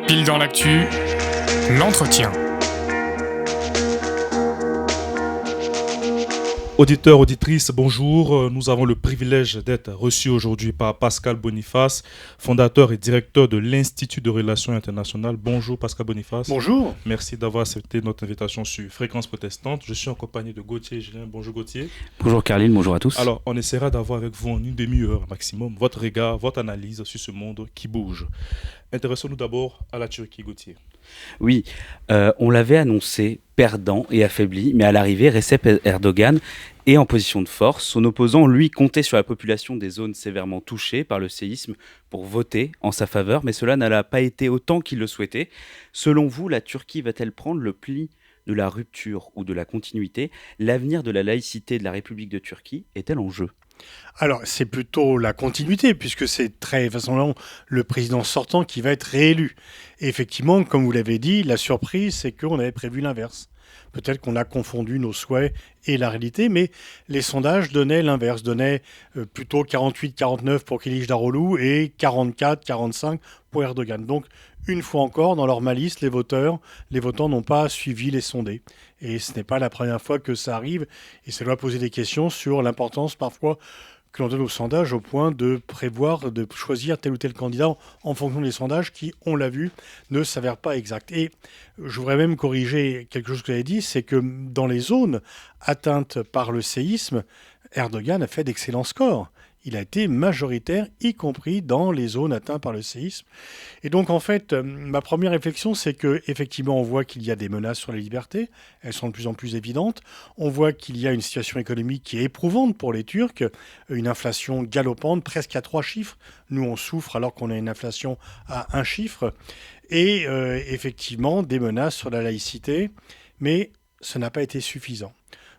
Pile dans l'actu, l'entretien. Auditeurs, auditrices, bonjour. Nous avons le privilège d'être reçus aujourd'hui par Pascal Boniface, fondateur et directeur de l'Institut de Relations Internationales. Bonjour Pascal Boniface. Bonjour. Merci d'avoir accepté notre invitation sur Fréquence Protestante. Je suis en compagnie de Gauthier Julien. Bonjour Gauthier. Bonjour Carline, bonjour à tous. Alors, on essaiera d'avoir avec vous en une demi-heure maximum votre regard, votre analyse sur ce monde qui bouge. Intéressons-nous d'abord à la Turquie, Gauthier. Oui, on l'avait annoncé perdant et affaibli, mais à l'arrivée, Recep Erdogan est en position de force. Son opposant, lui, comptait sur la population des zones sévèrement touchées par le séisme pour voter en sa faveur, mais cela n'a pas été autant qu'il le souhaitait. Selon vous, la Turquie va-t-elle prendre le pli de la rupture ou de la continuité? L'avenir de la laïcité de la République de Turquie est-elle en jeu ? Alors, c'est plutôt la continuité, puisque c'est très facilement le président sortant qui va être réélu. Et effectivement, comme vous l'avez dit, la surprise, c'est qu'on avait prévu l'inverse. Peut-être qu'on a confondu nos souhaits et la réalité, mais les sondages donnaient l'inverse, donnaient plutôt 48-49 pour Kılıçdaroğlu et 44-45 pour Erdogan. Donc, une fois encore, dans leur malice, les votants n'ont pas suivi les sondés. Et ce n'est pas la première fois que ça arrive, et ça doit poser des questions sur l'importance parfois que l'on donne aux sondages au point de prévoir, de choisir tel ou tel candidat en fonction des sondages qui, on l'a vu, ne s'avèrent pas exacts. Et je voudrais même corriger quelque chose que vous avez dit, c'est que dans les zones atteintes par le séisme, Erdogan a fait d'excellents scores. Il a été majoritaire, y compris dans les zones atteintes par le séisme. Et donc, en fait, ma première réflexion, c'est qu'effectivement, on voit qu'il y a des menaces sur les libertés. Elles sont de plus en plus évidentes. On voit qu'il y a une situation économique qui est éprouvante pour les Turcs, une inflation galopante, presque à 3 chiffres. Nous, on souffre alors qu'on a une inflation à 1 chiffre. Et effectivement, des menaces sur la laïcité. Mais ce n'a pas été suffisant.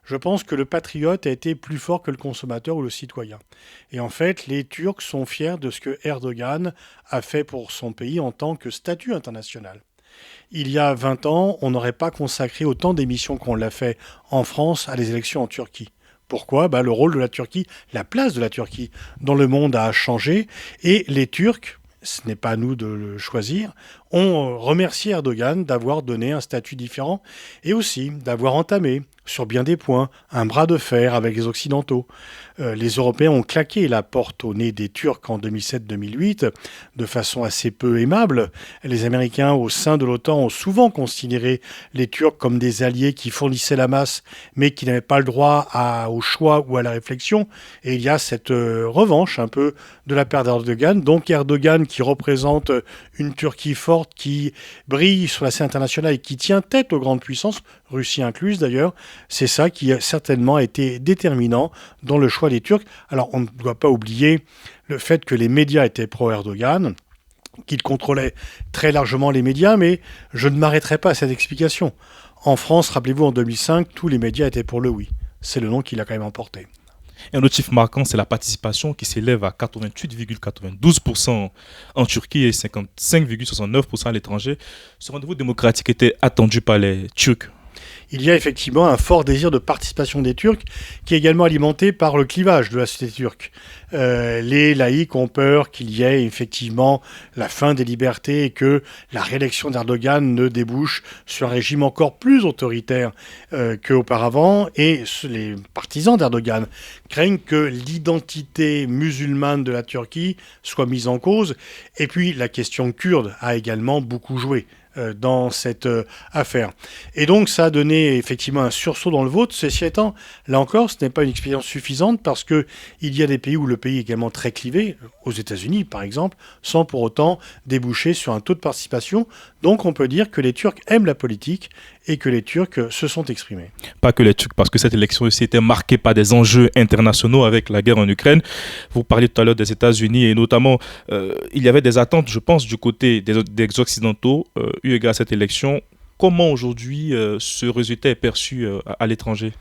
Je pense que le patriote a été plus fort que le consommateur ou le citoyen. Et en fait, les Turcs sont fiers de ce que Erdogan a fait pour son pays en tant que statut international. Il y a 20 ans, on n'aurait pas consacré autant d'émissions qu'on l'a fait en France à les élections en Turquie. Pourquoi ? Le rôle de la Turquie, la place de la Turquie dans le monde a changé et les Turcs, ce n'est pas à nous de le choisir, ont remercié Erdogan d'avoir donné un statut différent et aussi d'avoir entamé, sur bien des points, un bras de fer avec les Occidentaux. Les Européens ont claqué la porte au nez des Turcs en 2007-2008 de façon assez peu aimable. Les Américains, au sein de l'OTAN, ont souvent considéré les Turcs comme des alliés qui fournissaient la masse, mais qui n'avaient pas le droit au choix ou à la réflexion. Et il y a cette revanche un peu de la part d'Erdogan. Donc Erdogan, qui représente une Turquie forte, qui brille sur la scène internationale et qui tient tête aux grandes puissances, Russie incluse d'ailleurs, c'est ça qui a certainement été déterminant dans le choix des Turcs. Alors on ne doit pas oublier le fait que les médias étaient pro-Erdogan, qu'il contrôlait très largement les médias, mais je ne m'arrêterai pas à cette explication. En France, rappelez-vous, en 2005, tous les médias étaient pour le oui. C'est le nom qu'il a quand même emporté. Et un autre chiffre marquant, c'est la participation qui s'élève à 88,92% en Turquie et 55,69% à l'étranger. Ce rendez-vous démocratique était attendu par les Turcs. Il y a effectivement un fort désir de participation des Turcs qui est également alimenté par le clivage de la société turque. Les laïcs ont peur qu'il y ait effectivement la fin des libertés et que la réélection d'Erdogan ne débouche sur un régime encore plus autoritaire qu'auparavant. Et les partisans d'Erdogan craignent que l'identité musulmane de la Turquie soit mise en cause. Et puis la question kurde a également beaucoup joué dans cette affaire. Et donc ça a donné effectivement un sursaut dans le vote. Ceci étant, là encore, ce n'est pas une expérience suffisante parce qu'il y a des pays où le pays est également très clivé, aux États-Unis par exemple, sans pour autant déboucher sur un taux de participation. Donc on peut dire que les Turcs aiment la politique et que les Turcs se sont exprimés. Pas que les Turcs, parce que cette élection aussi était marquée par des enjeux internationaux avec la guerre en Ukraine. Vous parliez tout à l'heure des États-Unis et notamment, il y avait des attentes, je pense, du côté des Occidentaux eu égard à cette élection. Comment aujourd'hui ce résultat est perçu à l'étranger ?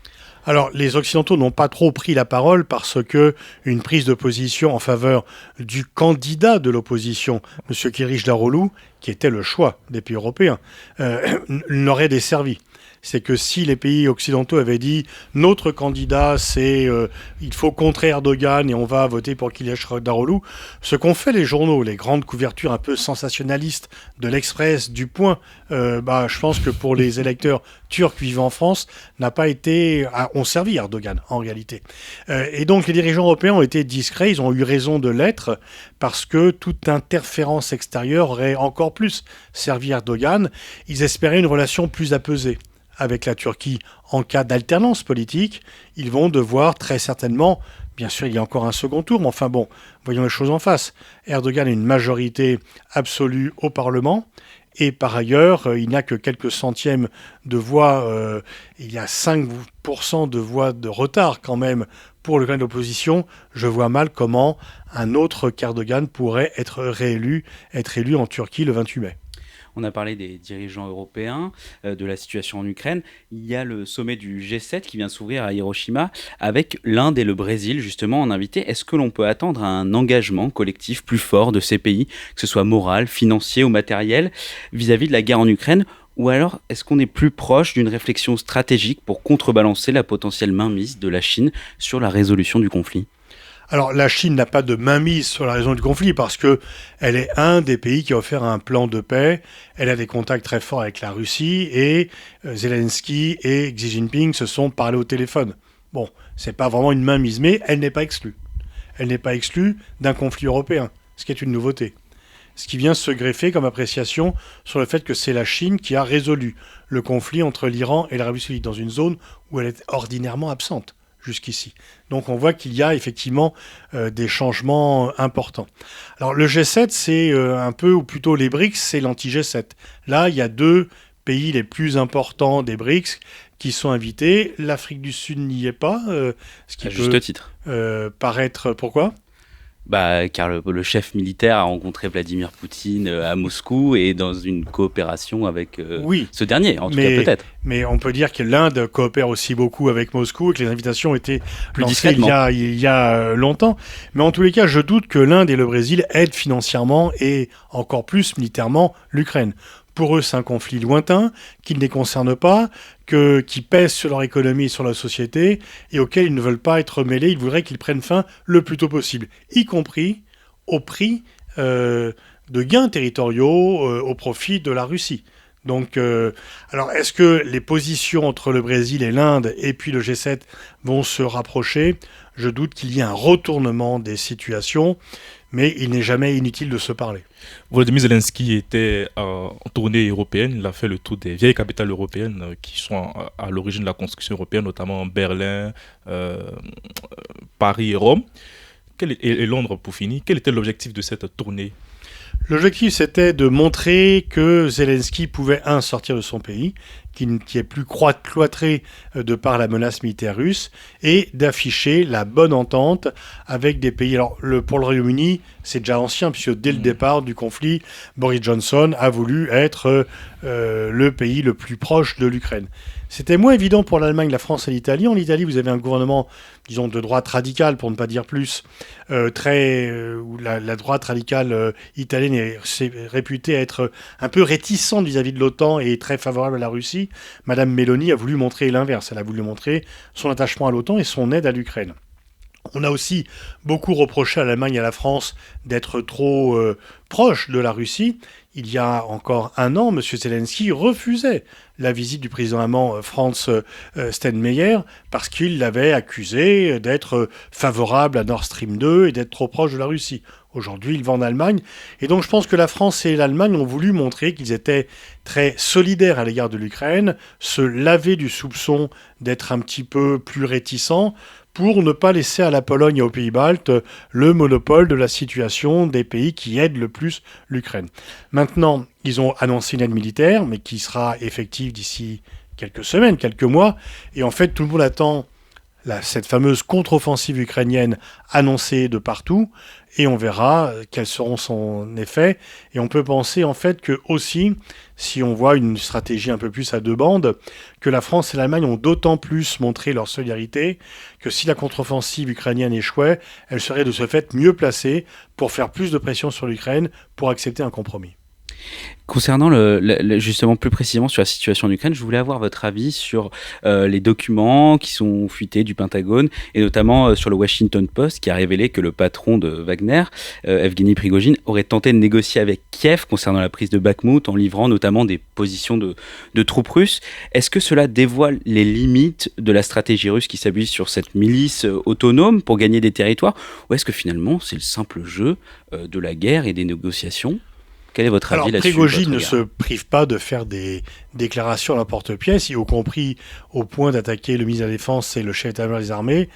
Alors, les Occidentaux n'ont pas trop pris la parole parce que une prise de position en faveur du candidat de l'opposition, M. Kılıçdaroğlu, qui était le choix des pays européens, n'aurait desservi. c'est que si les pays occidentaux avaient dit notre candidat, c'est il faut contrer Erdogan et on va voter pour Kılıçdaroğlu, ce qu'ont fait les journaux, les grandes couvertures un peu sensationnalistes de l'Express, du Point, je pense que pour les électeurs turcs vivant en France, ont servi Erdogan en réalité. Et donc les dirigeants européens ont été discrets, ils ont eu raison de l'être, parce que toute interférence extérieure aurait encore plus servi Erdogan. Ils espéraient une relation plus apaisée avec la Turquie en cas d'alternance politique. Ils vont devoir très certainement, bien sûr il y a encore un second tour, mais enfin bon, voyons les choses en face. Erdogan a une majorité absolue au Parlement, et par ailleurs, il n'a que quelques centièmes de voix, il y a 5% de voix de retard quand même pour le candidat de l'opposition. Je vois mal comment un autre qu'Erdogan pourrait être élu en Turquie le 28 mai. On a parlé des dirigeants européens, de la situation en Ukraine. Il y a le sommet du G7 qui vient s'ouvrir à Hiroshima avec l'Inde et le Brésil justement en invité. Est-ce que l'on peut attendre un engagement collectif plus fort de ces pays, que ce soit moral, financier ou matériel, vis-à-vis de la guerre en Ukraine ? Ou alors, est-ce qu'on est plus proche d'une réflexion stratégique pour contrebalancer la potentielle mainmise de la Chine sur la résolution du conflit ? Alors, la Chine n'a pas de mainmise sur la raison du conflit parce que elle est un des pays qui a offert un plan de paix. Elle a des contacts très forts avec la Russie et Zelensky et Xi Jinping se sont parlé au téléphone. Bon, c'est pas vraiment une mainmise, mais elle n'est pas exclue. Elle n'est pas exclue d'un conflit européen, ce qui est une nouveauté. Ce qui vient se greffer comme appréciation sur le fait que c'est la Chine qui a résolu le conflit entre l'Iran et l'Arabie Saoudite dans une zone où elle est ordinairement absente jusqu'ici. Donc on voit qu'il y a effectivement des changements importants. Alors le G7, c'est un peu, ou plutôt les BRICS, c'est l'anti-G7. Là, il y a deux pays les plus importants des BRICS qui sont invités. L'Afrique du Sud n'y est pas, ce qui à peut juste titre. Paraître... Pourquoi ? Car le chef militaire a rencontré Vladimir Poutine à Moscou et dans une coopération avec ce dernier, en tout cas peut-être. Mais on peut dire que l'Inde coopère aussi beaucoup avec Moscou et que les invitations ont été plus lancées il y a longtemps. Mais en tous les cas, je doute que l'Inde et le Brésil aident financièrement et encore plus militairement l'Ukraine. Pour eux, c'est un conflit lointain, qui ne les concerne pas, qui pèse sur leur économie et sur la société, et auquel ils ne veulent pas être mêlés. Ils voudraient qu'ils prennent fin le plus tôt possible, y compris au prix de gains territoriaux au profit de la Russie. Donc, alors, est-ce que les positions entre le Brésil et l'Inde, et puis le G7, vont se rapprocher ? Je doute qu'il y ait un retournement des situations, mais il n'est jamais inutile de se parler. Volodymyr Zelensky était en tournée européenne. Il a fait le tour des vieilles capitales européennes qui sont à l'origine de la construction européenne, notamment Berlin, Paris et Rome. Et Londres pour finir. Quel était l'objectif de cette tournée ? L'objectif, c'était de montrer que Zelensky pouvait, sortir de son pays, qui est plus cloîtré de par la menace militaire russe, et d'afficher la bonne entente avec des pays. Alors, pour le Royaume-Uni, c'est déjà ancien, puisque dès le départ du conflit, Boris Johnson a voulu être le pays le plus proche de l'Ukraine. C'était moins évident pour l'Allemagne, la France et l'Italie. En Italie, vous avez un gouvernement, disons, de droite radicale, pour ne pas dire plus, où la droite radicale italienne est réputée être un peu réticente vis-à-vis de l'OTAN et très favorable à la Russie. Madame Meloni a voulu montrer l'inverse. Elle a voulu montrer son attachement à l'OTAN et son aide à l'Ukraine. On a aussi beaucoup reproché à l'Allemagne et à la France d'être trop proches de la Russie. Il y a encore un an, M. Zelensky refusait la visite du président allemand Franz Steinmeier parce qu'il l'avait accusé d'être favorable à Nord Stream 2 et d'être trop proche de la Russie. Aujourd'hui, il va en Allemagne. Et donc, je pense que la France et l'Allemagne ont voulu montrer qu'ils étaient très solidaires à l'égard de l'Ukraine, se laver du soupçon d'être un petit peu plus réticents pour ne pas laisser à la Pologne et aux Pays-Baltes le monopole de la situation des pays qui aident le plus l'Ukraine. Maintenant, ils ont annoncé une aide militaire, mais qui sera effective d'ici quelques semaines, quelques mois. Et en fait, tout le monde attend cette fameuse contre-offensive ukrainienne annoncée de partout, et on verra quels seront son effet. Et on peut penser en fait que aussi, si on voit une stratégie un peu plus à deux bandes, que la France et l'Allemagne ont d'autant plus montré leur solidarité que si la contre-offensive ukrainienne échouait, elle serait de ce fait mieux placée pour faire plus de pression sur l'Ukraine pour accepter un compromis. Concernant justement plus précisément sur la situation en Ukraine, je voulais avoir votre avis sur les documents qui sont fuités du Pentagone et notamment sur le Washington Post qui a révélé que le patron de Wagner, Evgeny Prigojine, aurait tenté de négocier avec Kiev concernant la prise de Bakhmout en livrant notamment des positions de troupes russes. Est-ce que cela dévoile les limites de la stratégie russe qui s'appuie sur cette milice autonome pour gagner des territoires, ou est-ce que finalement c'est le simple jeu de la guerre et des négociations ? Quel est votre avis là-dessus? Prigojine ne se prive pas de faire des déclarations à l'emporte-pièce, y compris au point d'attaquer le ministre de la Défense et le chef d'état-major des armées.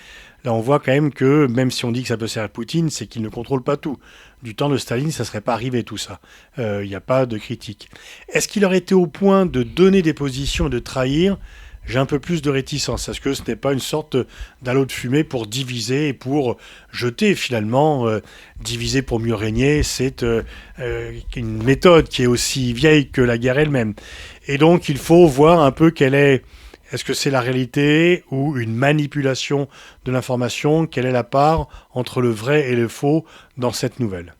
Là, on voit quand même que, même si on dit que ça peut servir Poutine, c'est qu'il ne contrôle pas tout. Du temps de Staline, ça ne serait pas arrivé tout ça. Il n'y a pas de critique. Est-ce qu'il aurait été au point de donner des positions et de trahir ? J'ai un peu plus de réticence. Est-ce que ce n'est pas une sorte d'halo de fumée pour diviser et pour jeter finalement diviser pour mieux régner, c'est une méthode qui est aussi vieille que la guerre elle-même. Et donc il faut voir un peu est-ce que c'est la réalité ou une manipulation de l'information? Quelle est la part entre le vrai et le faux dans cette nouvelle?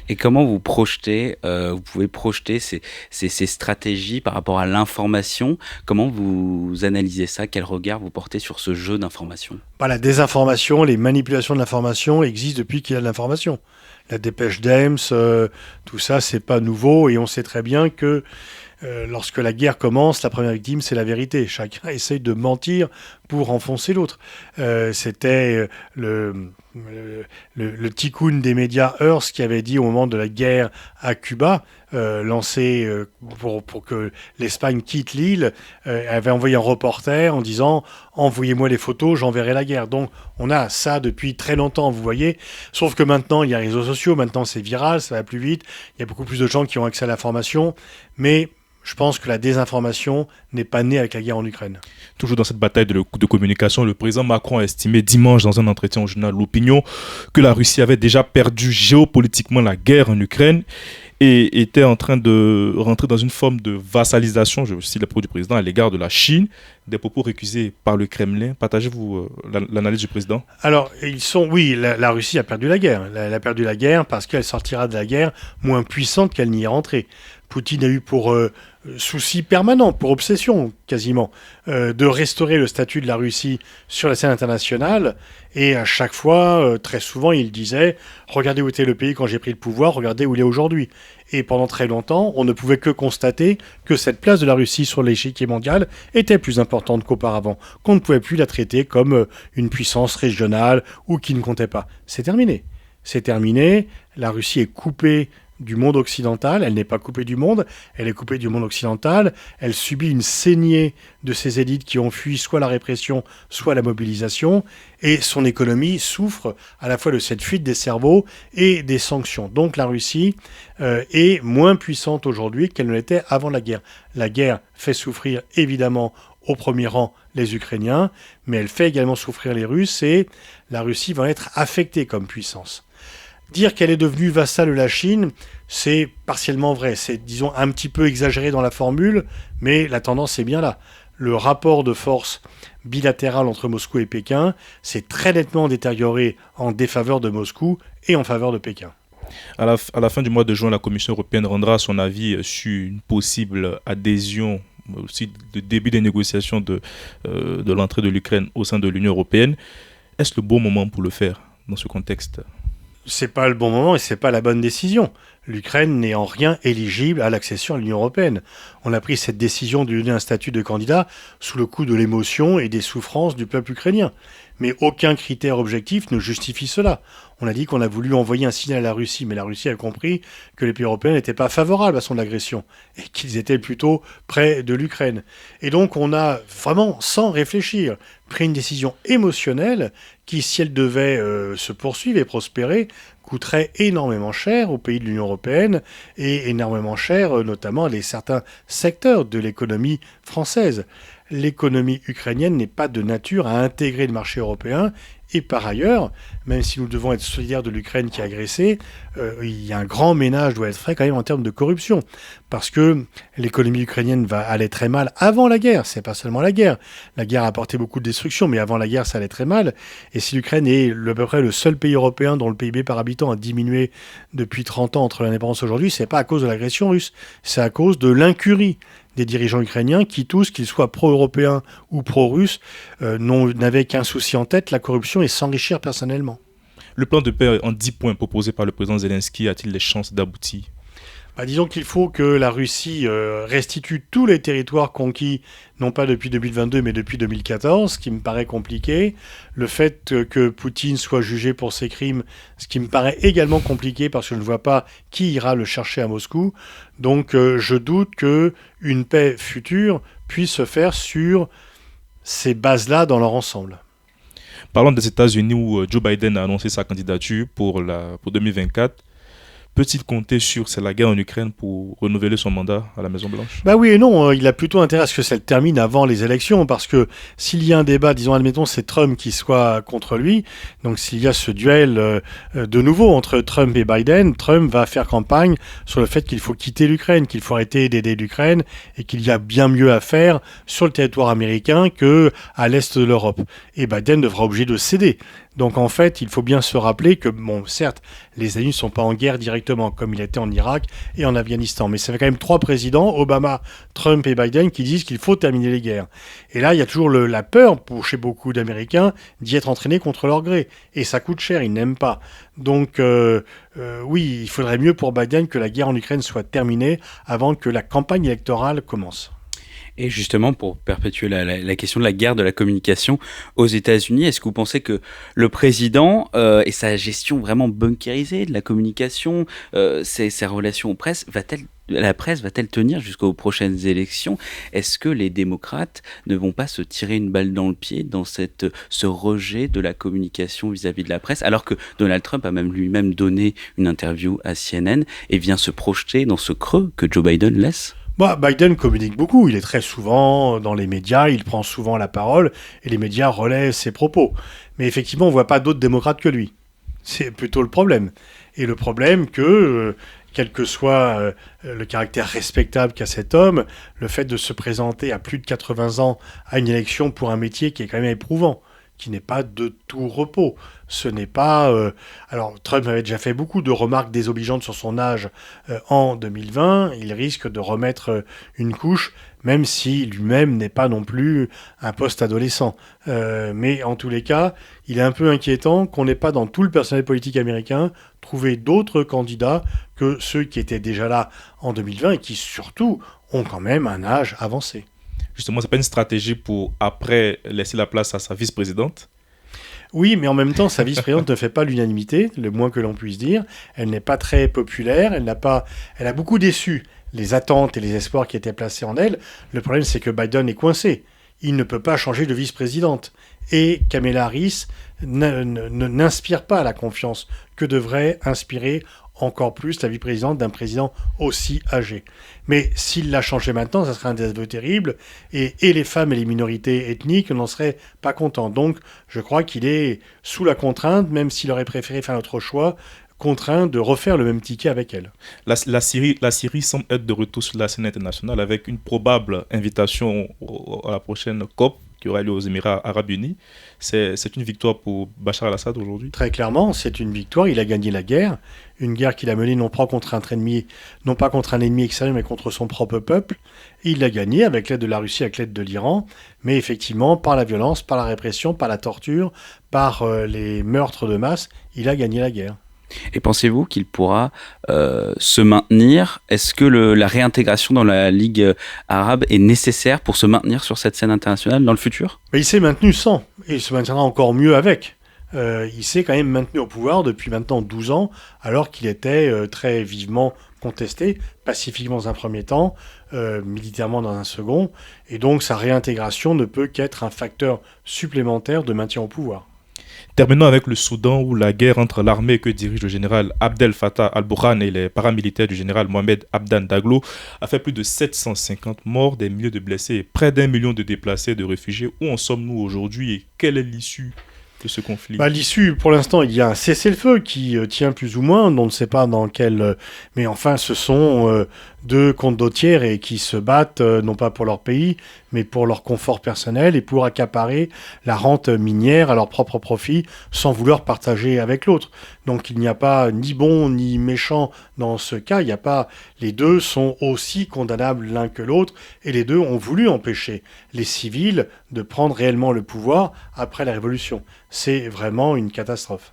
Et comment vous projetez, vous pouvez projeter ces stratégies par rapport à l'information? Comment vous analysez ça? Quel regard vous portez sur ce jeu d'information? La désinformation, les manipulations de l'information existent depuis qu'il y a de l'information. La dépêche d'Ames, tout ça, c'est pas nouveau et on sait très bien que lorsque la guerre commence, la première victime, c'est la vérité. Chacun essaye de mentir pour enfoncer l'autre. C'était le tycoon des médias Hearst qui avait dit au moment de la guerre à Cuba, lancé pour que l'Espagne quitte l'île, avait envoyé un reporter en disant « Envoyez-moi les photos, j'enverrai la guerre ». Donc on a ça depuis très longtemps, vous voyez. Sauf que maintenant, il y a les réseaux sociaux, maintenant c'est viral, ça va plus vite. Il y a beaucoup plus de gens qui ont accès à l'information. Mais je pense que la désinformation n'est pas née avec la guerre en Ukraine. Toujours dans cette bataille de communication, le président Macron a estimé dimanche dans un entretien au journal L'Opinion que la Russie avait déjà perdu géopolitiquement la guerre en Ukraine et était en train de rentrer dans une forme de vassalisation, je cite les propos du président, à l'égard de la Chine, des propos récusés par le Kremlin. Partagez-vous l'analyse du président? Alors, la Russie a perdu la guerre. Elle a perdu la guerre parce qu'elle sortira de la guerre moins puissante qu'elle n'y est rentrée. Poutine a eu pour souci permanent, pour obsession quasiment, de restaurer le statut de la Russie sur la scène internationale. Et à chaque fois, très souvent, il disait « Regardez où était le pays quand j'ai pris le pouvoir, regardez où il est aujourd'hui ». Et pendant très longtemps, on ne pouvait que constater que cette place de la Russie sur l'échiquier mondial était plus importante qu'auparavant, qu'on ne pouvait plus la traiter comme une puissance régionale ou qui ne comptait pas. C'est terminé. C'est terminé. La Russie est coupée du monde occidental, elle n'est pas coupée du monde, elle est coupée du monde occidental, elle subit une saignée de ces élites qui ont fui soit la répression, soit la mobilisation, et son économie souffre à la fois de cette fuite des cerveaux et des sanctions. Donc la Russie est moins puissante aujourd'hui qu'elle ne l'était avant la guerre. La guerre fait souffrir évidemment au premier rang les Ukrainiens, mais elle fait également souffrir les Russes, et la Russie va être affectée comme puissance. Dire qu'elle est devenue vassale de la Chine, c'est partiellement vrai. C'est, disons, un petit peu exagéré dans la formule, mais la tendance est bien là. Le rapport de force bilatéral entre Moscou et Pékin s'est très nettement détérioré en défaveur de Moscou et en faveur de Pékin. À la fin du mois de juin, la Commission européenne rendra son avis sur une possible adhésion, aussi le début des négociations de l'entrée de l'Ukraine au sein de l'Union européenne. Est-ce le bon moment pour le faire dans ce contexte ? C'est pas le bon moment et c'est pas la bonne décision. L'Ukraine n'est en rien éligible à l'accession à l'Union européenne. On a pris cette décision de lui donner un statut de candidat sous le coup de l'émotion et des souffrances du peuple ukrainien. Mais aucun critère objectif ne justifie cela. On a dit qu'on a voulu envoyer un signal à la Russie, mais la Russie a compris que les pays européens n'étaient pas favorables à son agression et qu'ils étaient plutôt près de l'Ukraine. Et donc on a vraiment, sans réfléchir, pris une décision émotionnelle qui, si elle devait se poursuivre et prospérer, coûterait énormément cher aux pays de l'Union européenne et énormément cher notamment à certains secteurs de l'économie française. l'économie ukrainienne n'est pas de nature à intégrer le marché européen. Et par ailleurs, même si nous devons être solidaires de l'Ukraine qui a agressé, il y a un grand ménage doit être fait quand même en termes de corruption. Parce que l'économie ukrainienne allait très mal avant la guerre. C'est pas seulement la guerre. La guerre a apporté beaucoup de destruction, mais avant la guerre, ça allait très mal. Et si l'Ukraine est à peu près le seul pays européen dont le PIB par habitant a diminué depuis 30 ans entre l'indépendance et aujourd'hui, c'est pas à cause de l'agression russe. C'est à cause de l'incurie des dirigeants ukrainiens qui tous, qu'ils soient pro-européens ou pro-russes, n'avaient qu'un souci en tête, la corruption et s'enrichir personnellement. Le plan de paix en 10 points proposé par le président Zelensky a-t-il des chances d'aboutir ? Disons qu'il faut que la Russie restitue tous les territoires conquis, non pas depuis 2022, mais depuis 2014, ce qui me paraît compliqué. Le fait que Poutine soit jugé pour ses crimes, ce qui me paraît également compliqué, parce que je ne vois pas qui ira le chercher à Moscou. Donc je doute qu'une paix future puisse se faire sur ces bases-là dans leur ensemble. Parlons des États-Unis où Joe Biden a annoncé sa candidature pour 2024. Peut-il compter sur la guerre en Ukraine pour renouveler son mandat à la Maison-Blanche ? Oui et non, il a plutôt intérêt à ce que ça le termine avant les élections, parce que s'il y a un débat, disons, admettons, c'est Trump qui soit contre lui, donc s'il y a ce duel de nouveau entre Trump et Biden, Trump va faire campagne sur le fait qu'il faut quitter l'Ukraine, qu'il faut arrêter d'aider l'Ukraine, et qu'il y a bien mieux à faire sur le territoire américain qu'à l'est de l'Europe. Et Biden devra obliger de céder. Donc en fait, il faut bien se rappeler que, bon, certes, les États-Unis ne sont pas en guerre directement, comme il était en Irak et en Afghanistan, mais ça fait quand même 3 présidents, Obama, Trump et Biden, qui disent qu'il faut terminer les guerres. Et là, il y a toujours la peur, chez beaucoup d'Américains, d'y être entraînés contre leur gré. Et ça coûte cher, ils n'aiment pas. Donc oui, il faudrait mieux pour Biden que la guerre en Ukraine soit terminée avant que la campagne électorale commence. Et justement, pour perpétuer la question de la guerre de la communication aux États-Unis, est-ce que vous pensez que le président et sa gestion vraiment bunkérisée de la communication, ses relations aux presse, la presse va-t-elle tenir jusqu'aux prochaines élections ? Est-ce que les démocrates ne vont pas se tirer une balle dans le pied dans ce rejet de la communication vis-à-vis de la presse, alors que Donald Trump a même lui-même donné une interview à CNN et vient se projeter dans ce creux que Joe Biden laisse ? Biden communique beaucoup, il est très souvent dans les médias, il prend souvent la parole et les médias relaient ses propos. Mais effectivement, on ne voit pas d'autres démocrates que lui. C'est plutôt le problème. Et le problème que, quel que soit le caractère respectable qu'a cet homme, le fait de se présenter à plus de 80 ans à une élection pour un métier qui est quand même éprouvant, qui n'est pas de tout repos. Ce n'est pas... Alors, Trump avait déjà fait beaucoup de remarques désobligeantes sur son âge en 2020. Il risque de remettre une couche, même si lui-même n'est pas non plus un post-adolescent. Mais en tous les cas, il est un peu inquiétant qu'on n'ait pas dans tout le personnel politique américain trouvé d'autres candidats que ceux qui étaient déjà là en 2020 et qui, surtout, ont quand même un âge avancé. Justement, c'est pas une stratégie pour après laisser la place à sa vice-présidente ? Oui, mais en même temps, sa vice-présidente ne fait pas l'unanimité, le moins que l'on puisse dire. Elle n'est pas très populaire, elle a beaucoup déçu les attentes et les espoirs qui étaient placés en elle. Le problème, c'est que Biden est coincé. Il ne peut pas changer de vice-présidente. Et Kamala Harris n'inspire pas la confiance que devrait inspirer encore plus la vice-présidente d'un président aussi âgé. Mais s'il l'a changé maintenant, ça serait un désaveu terrible, et les femmes et les minorités ethniques n'en seraient pas contents. Donc, je crois qu'il est sous la contrainte, même s'il aurait préféré faire notre choix, contraint de refaire le même ticket avec elle. La Syrie semble être de retour sur la scène internationale avec une probable invitation à la prochaine COP qui aura lieu aux Émirats Arabes Unis. C'est une victoire pour Bachar al-Assad aujourd'hui ? Très clairement, c'est une victoire. Il a gagné la guerre. Une guerre qu'il a menée non pas contre un ennemi extérieur, mais contre son propre peuple. Et il l'a gagnée avec l'aide de la Russie, avec l'aide de l'Iran. Mais effectivement, par la violence, par la répression, par la torture, par les meurtres de masse, il a gagné la guerre. Et pensez-vous qu'il pourra se maintenir ? Est-ce que la réintégration dans la Ligue arabe est nécessaire pour se maintenir sur cette scène internationale dans le futur ? Mais il s'est maintenu sans, et il se maintiendra encore mieux avec. Il s'est quand même maintenu au pouvoir depuis maintenant 12 ans, alors qu'il était très vivement contesté, pacifiquement dans un premier temps, militairement dans un second, et donc sa réintégration ne peut qu'être un facteur supplémentaire de maintien au pouvoir. Terminons avec le Soudan où la guerre entre l'armée que dirige le général Abdel Fattah al-Burhan et les paramilitaires du général Mohamed Hamdan Daglo a fait plus de 750 morts, des milliers de blessés et près d'1 million de déplacés et de réfugiés. Où en sommes-nous aujourd'hui et quelle est l'issue de ce conflit? L'issue, pour l'instant, il y a un cessez-le-feu qui tient plus ou moins, on ne sait pas dans quel... mais enfin, ce sont deux condottières et qui se battent, non pas pour leur pays, mais pour leur confort personnel et pour accaparer la rente minière à leur propre profit, sans vouloir partager avec l'autre. Donc il n'y a pas ni bon ni méchant dans ce cas, il n'y a pas... Les deux sont aussi condamnables l'un que l'autre, et les deux ont voulu empêcher les civils de prendre réellement le pouvoir après la Révolution. C'est vraiment une catastrophe.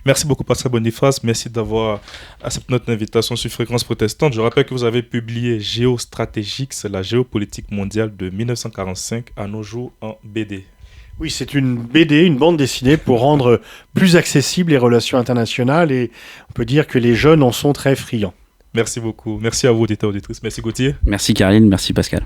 Merci beaucoup Pascal Boniface, merci d'avoir accepté notre invitation sur Fréquence Protestante. Je rappelle que vous avez publié Géostratégique, c'est la géopolitique mondiale de 1945 à nos jours en BD. Oui, c'est une BD, une bande dessinée pour rendre plus accessibles les relations internationales et on peut dire que les jeunes en sont très friands. Merci beaucoup, merci à vous auditeurs et auditrices, merci Gauthier. Merci Caroline, merci Pascal.